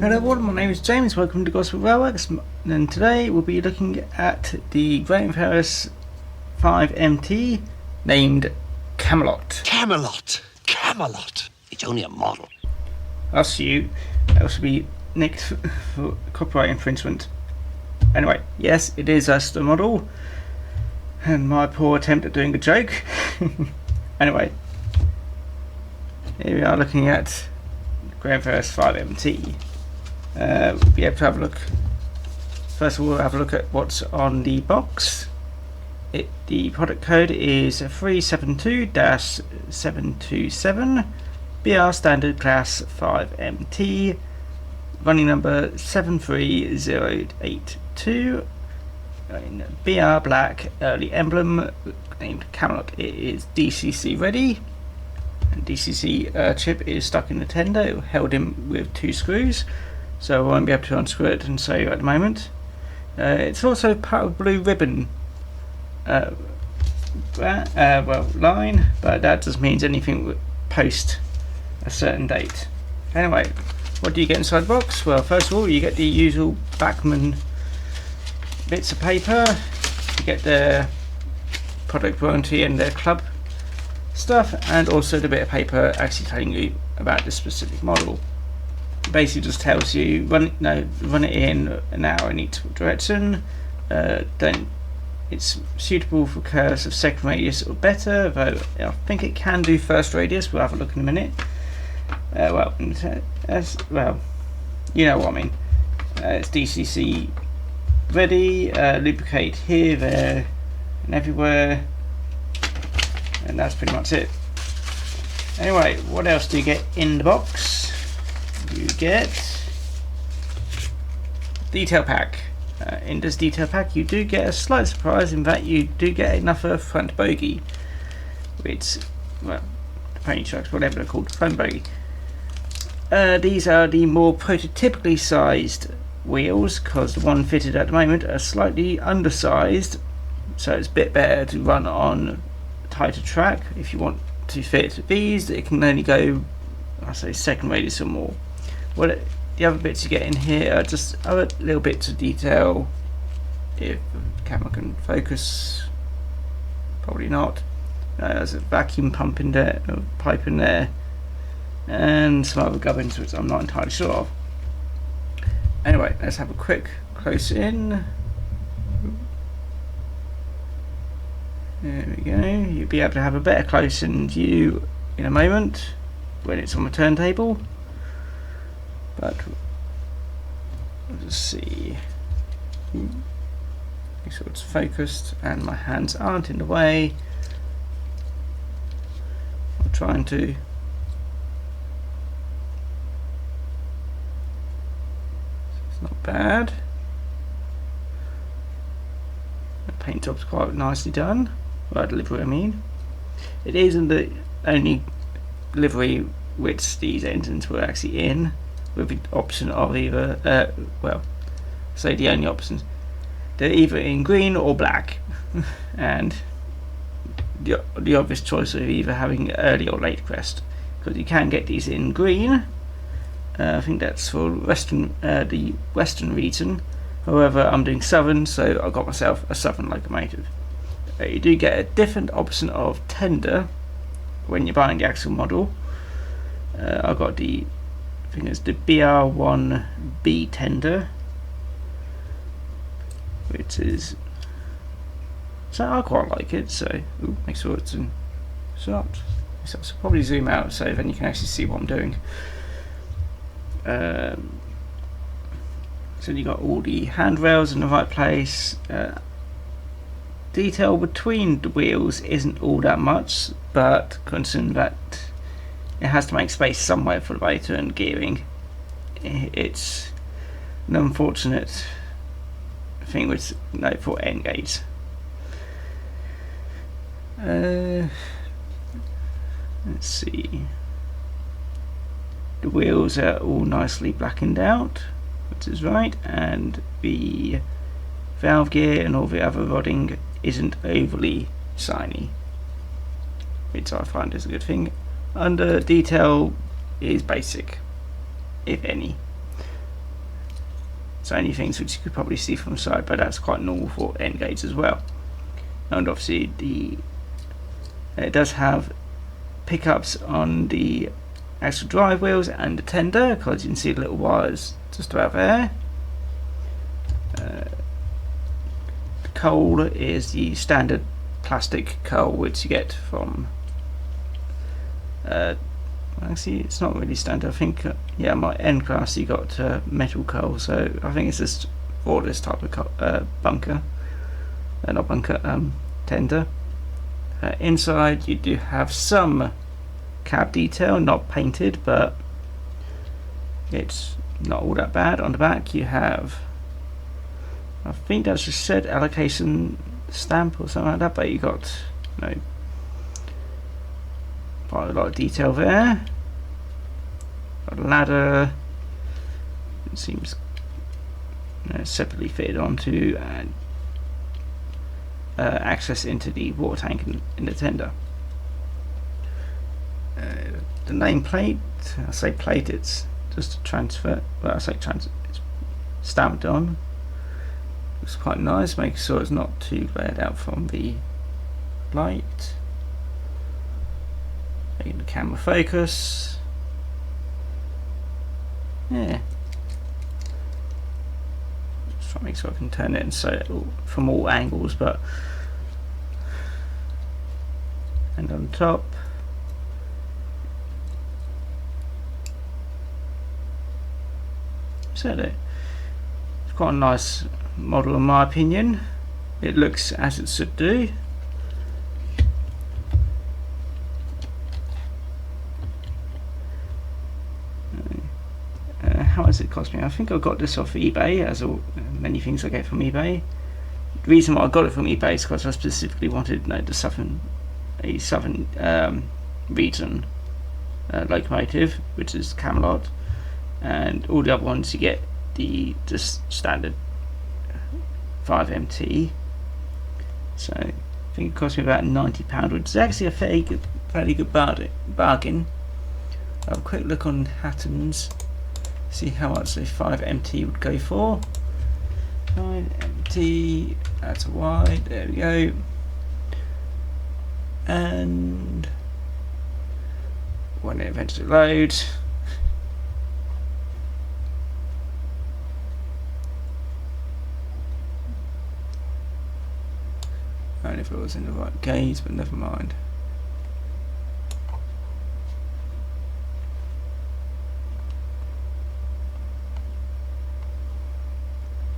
Hello everyone, my name is James, welcome to Gosport Railworks, and today we'll be looking at the Great Farish 5MT named Camelot. Camelot! Camelot! It's only a model. That's you, else will be nicked for copyright infringement. Anyway, yes, it is us the model, and my poor attempt at doing a joke. Anyway, here we are looking at Great Farish 5MT. We'll be able to have a look. First of all, we'll have a look at what's on the box. The product code is 372-727 BR Standard Class 5MT, running number 73082, in BR Black early emblem, named Camelot. It is DCC ready. And DCC chip is stuck in the tender, held in with 2 screws. So I won't be able to unscrew it and show you at the moment. It's also part of blue ribbon line, but that just means anything post a certain date. Anyway, what do you get inside the box? Well, first of all, you get the usual Backman bits of paper. You get the product warranty and their club stuff, and also the bit of paper actually telling you about the specific model. Basically just tells you run it in an hour in each direction. It's suitable for curves of second radius or better, though I think it can do first radius. We'll have a look in a minute. Well, you know what I mean. It's DCC ready, lubricate here, there and everywhere, and that's pretty much it. Anyway, what else do you get in the box? You get detail pack. In this detail pack you do get a slight surprise in that you do get another front bogie, which, well, the pony trucks, whatever they're called, front bogie. These are the more prototypically sized wheels, because the one fitted at the moment are slightly undersized, so it's a bit better to run on tighter track. If you want to fit these, it can only go, I say, second radius or more. Well, the other bits you get in here are just other little bits of detail. If the camera can focus, probably not. There's a vacuum pump in there, a pipe in there, and some other gubbins which I'm not entirely sure of. Anyway, let's have a quick close in. There we go. You'll be able to have a better close in view in a moment when it's on the turntable. But let's see. Make sure it's focused and my hands aren't in the way. I'm trying to. It's not bad. The paint job's quite nicely done. Well, delivery, I mean. It isn't the only livery which these engines were actually in, with the option of either, say the only options. They're either in green or black, and the obvious choice of either having early or late crest, because you can get these in green. I think that's for the western region. However, I'm doing southern, so I got myself a southern locomotive. You do get a different option of tender when you're buying the actual model. I got the, I think it's the BR1B tender, which is, so I quite like it. So make sure it's in shot. So I'll probably zoom out so then you can actually see what I'm doing. So you got all the handrails in the right place. Detail between the wheels isn't all that much, but considering that it has to make space somewhere for the motor and gearing, it's an unfortunate thing with for end gauge. Let's see. The wheels are all nicely blackened out, which is right, and the valve gear and all the other rodding isn't overly shiny, which I find is a good thing. Under detail is basic, if any. So only things which you could probably see from the side, but that's quite normal for end gauge as well. And obviously it does have pickups on the actual drive wheels and the tender, because you can see the little wires just about there. The coal is the standard plastic coal which you get from actually it's not really standard. I think yeah, my N class you got metal coal, so I think it's just for this type of bunker, not bunker, tender. Inside you do have some cab detail, not painted, but it's not all that bad. On the back you have, I think that's just said allocation stamp or something like that, but you got, you know, quite a lot of detail there. Got a ladder, it seems separately fitted onto, and access into the water tank in the tender. The nameplate, I say plate, it's just a transfer, well I say it's stamped on. Looks quite nice, make sure it's not too glared out from the light. Making the camera focus. Yeah. Just try to make sure I can turn it and so from all angles, but and on top. So it's quite a nice model in my opinion. It looks as it should do. How much it cost me? I think I got this off eBay, as many things I get from eBay. The reason why I got it from eBay is because I specifically wanted the southern region locomotive, which is Camelot, and all the other ones you get the just standard 5MT. So I think it cost me about £90, which is actually a fairly good bargain. I'll have a quick look on Hatton's, see how much a 5MT would go for. 5MT, that's wide, there we go. And when it eventually loads, only if it was in the right gauge, but never mind.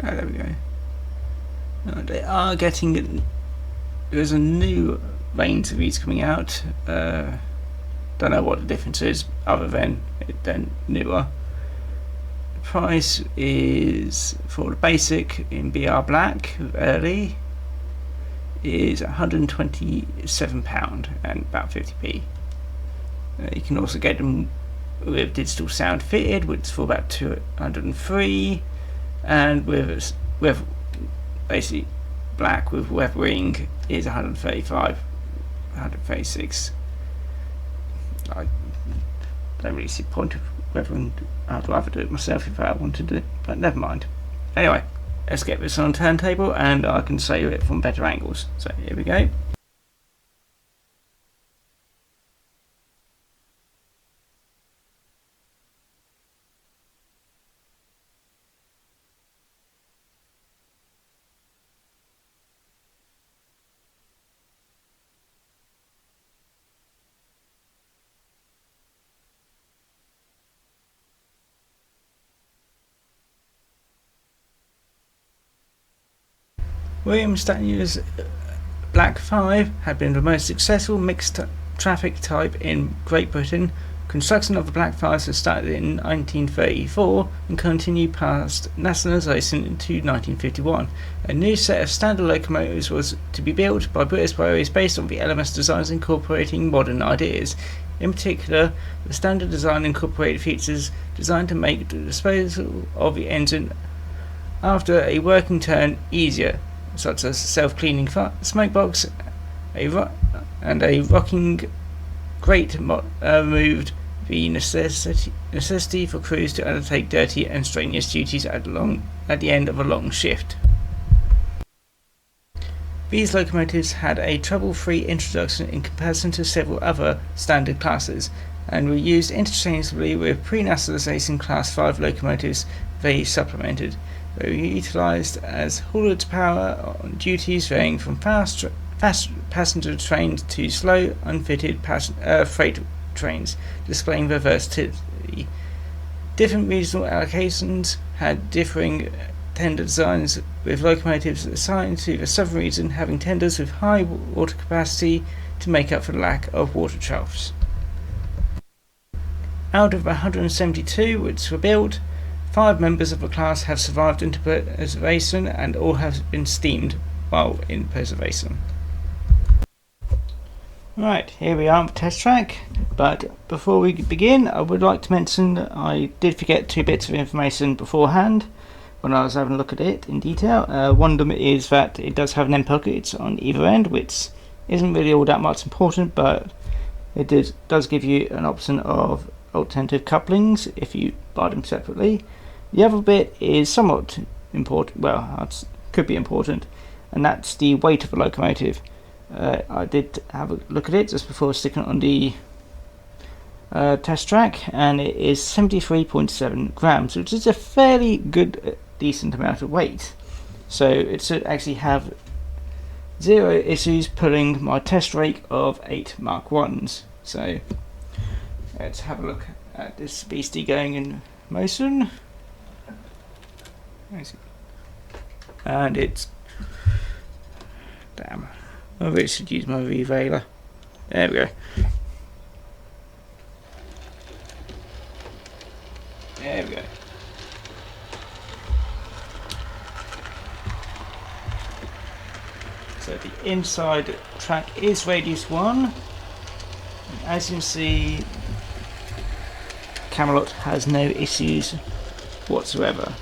Oh, there we go. They are getting, there's a new range of these coming out. Don't know what the difference is other than they're newer. The price is for the basic in BR Black early is £127 and about 50p. You can also get them with digital sound fitted, which is for about 203, and with basically black with weathering is 135, 136. I don't really see the point of weathering. I'd rather do it myself if I wanted to, but never mind. Anyway, let's get this on a turntable and I can save it from better angles. So here we go. William Stanley's Black 5 had been the most successful mixed traffic type in Great Britain. Construction of the Black 5s had started in 1934 and continued past nationalisation into 1951. A new set of standard locomotives was to be built by British Railways based on the LMS designs incorporating modern ideas. In particular, the standard design incorporated features designed to make the disposal of the engine after a working turn easier, such as self-cleaning smoke box, and a rocking grate moved the necessity for crews to undertake dirty and strenuous duties at the end of a long shift. These locomotives had a trouble-free introduction in comparison to several other standard classes, and were used interchangeably with pre-nationalisation Class 5 locomotives they supplemented. They were utilised as haulage power on duties varying from fast passenger trains to slow, unfitted freight trains, displaying their versatility. Different regional allocations had differing tender designs, with locomotives assigned to the southern region having tenders with high water capacity to make up for the lack of water troughs. Out of 172 which were built, 5 members of the class have survived into preservation, and all have been steamed while in preservation. Right, here we are on the test track, but before we begin I would like to mention that I did forget 2 bits of information beforehand when I was having a look at it in detail. One of them is that it does have an end pocket on either end, which isn't really all that much important, but it does give you an option of alternative couplings if you buy them separately. The other bit is somewhat important, well, it could be important, and that's the weight of the locomotive. I did have a look at it just before sticking it on the test track, and it is 73.7 grams, which is a fairly good, decent amount of weight. So it should actually have 0 issues pulling my test rake of 8 Mark 1s. So let's have a look at this beastie going in motion. And it's... damn. I really should use my revailer. There we go. There we go. So the inside track is radius 1. And as you can see, Camelot has no issues whatsoever.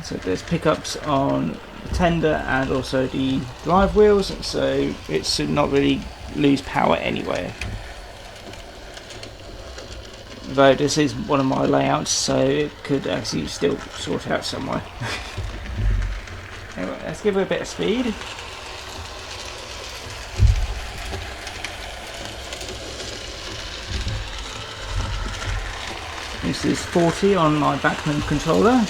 So there's pickups on the tender and also the drive wheels, so it should not really lose power anywhere. Though this is one of my layouts, so it could actually still sort out somewhere. Anyway, let's give it a bit of speed. This is 40 on my Backman controller.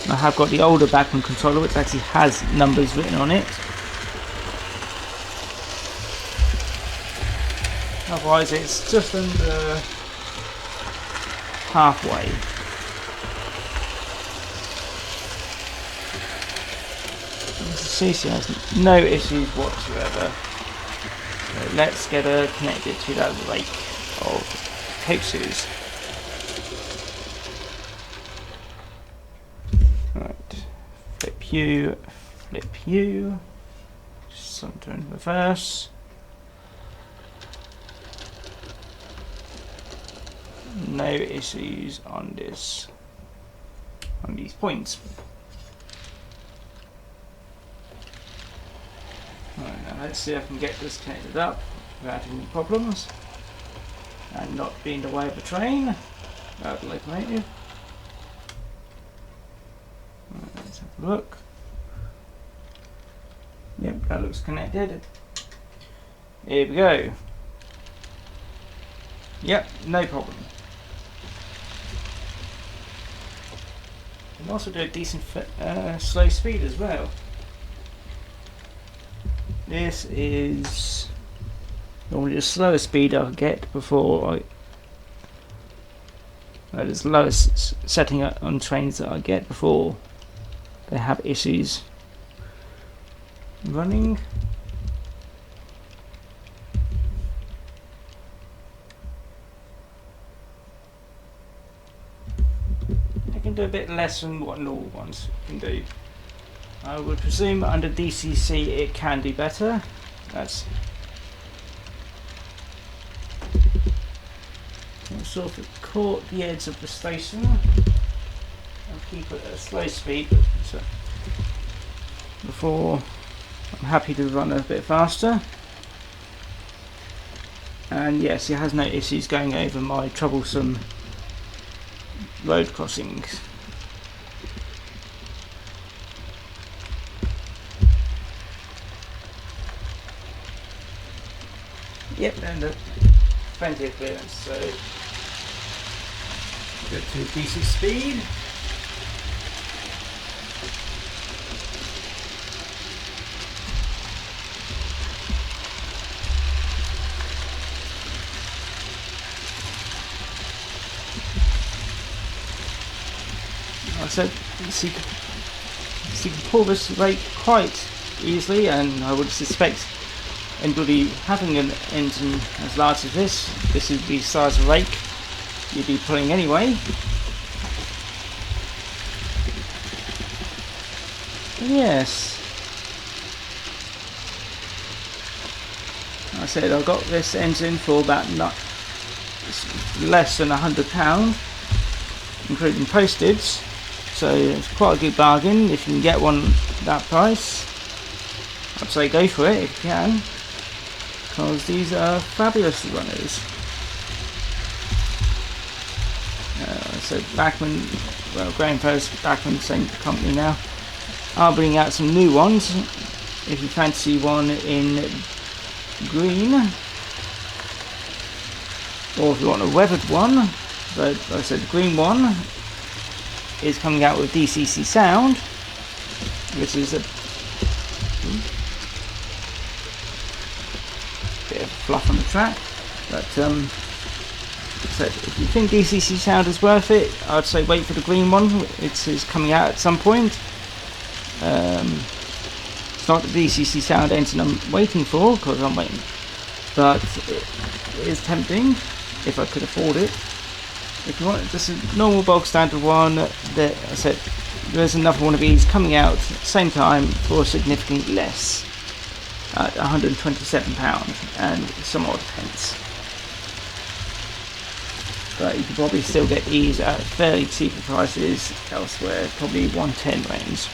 I have got the older Backman controller which actually has numbers written on it. Otherwise it's just under halfway. The CC has no issues whatsoever. So let's get her connected to that rake of coaches. Right, flip you, center and reverse. No issues on these points. Right, now let's see if I can get this connected up without any problems and not be in the way of the train, the locomotive. Right, let's have a look. Yep, that looks connected. Here we go. Yep, no problem. You can also do a decent slow speed as well. This is normally the slowest speed I'll get before that is the lowest setting on trains that I get before they have issues running. I can do a bit less than what normal ones can do. I would presume under DCC it can do better. That's sort of caught the edge of the station and keep it at a slow speed before I'm happy to run a bit faster. And yes, it has no issues going over my troublesome road crossings. Yep, and plenty of clearance, so go to a decent speed. So you can pull this rake quite easily, and I would suspect anybody having an engine as large as this would be the size of a rake you'd be pulling anyway. Yes, I said I got this engine for about less than £100, including postage. So it's quite a good bargain if you can get one at that price. I'd say go for it if you can, because these are fabulous runners. So Bachmann, well, Graham Ferris, Bachmann, same company now, are bringing out some new ones. If you fancy one in green, or if you want a weathered one, but like I said, the green one is coming out with DCC sound, which is a bit of fluff on the track, but so if you think DCC sound is worth it, I'd say wait for the green one. It is coming out at some point. It's not the DCC sound engine I'm waiting for, because I'm waiting, but it is tempting if I could afford it. If you want just a normal bog standard one, that I said there's another one of these coming out at the same time for significantly less, at £127 and some odd pence. But you can probably still get these at fairly cheaper prices elsewhere, probably 110 range.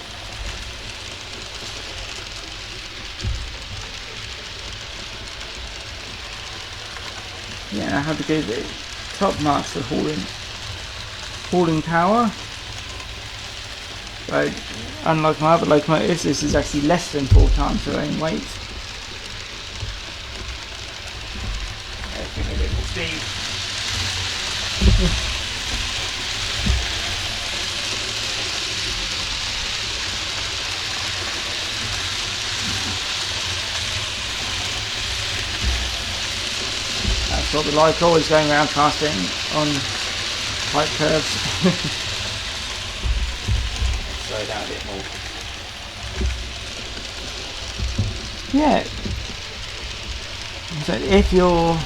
Yeah, I have to give it top marks for hauling power. But unlike my other locomotives, this is actually less than 4 times their own weight. Let's give it a bit more speed. That's what we like, always going around casting on tight curves. Slow down a bit more. Yeah. So if you're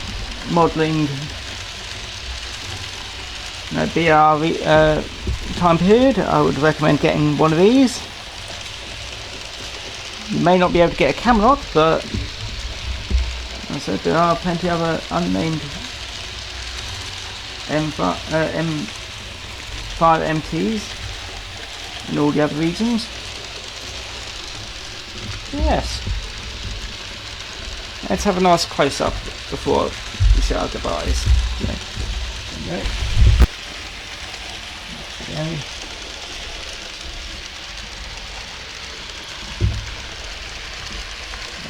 modelling BR time period, I would recommend getting one of these. You may not be able to get a Camelot, but I said there are plenty of other unnamed M5 MTs in all the other regions. Yes. Let's have a nice close up before we say our goodbyes. There you go.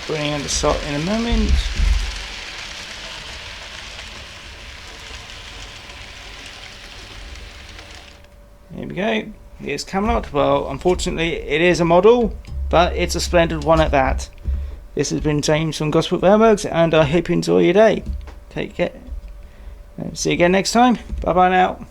Bring in the salt in a moment. Here we go. Here's Camelot. Well, unfortunately, it is a model, but it's a splendid one at that. This has been James from Gosport Railworks, and I hope you enjoy your day. Take care. See you again next time. Bye bye now.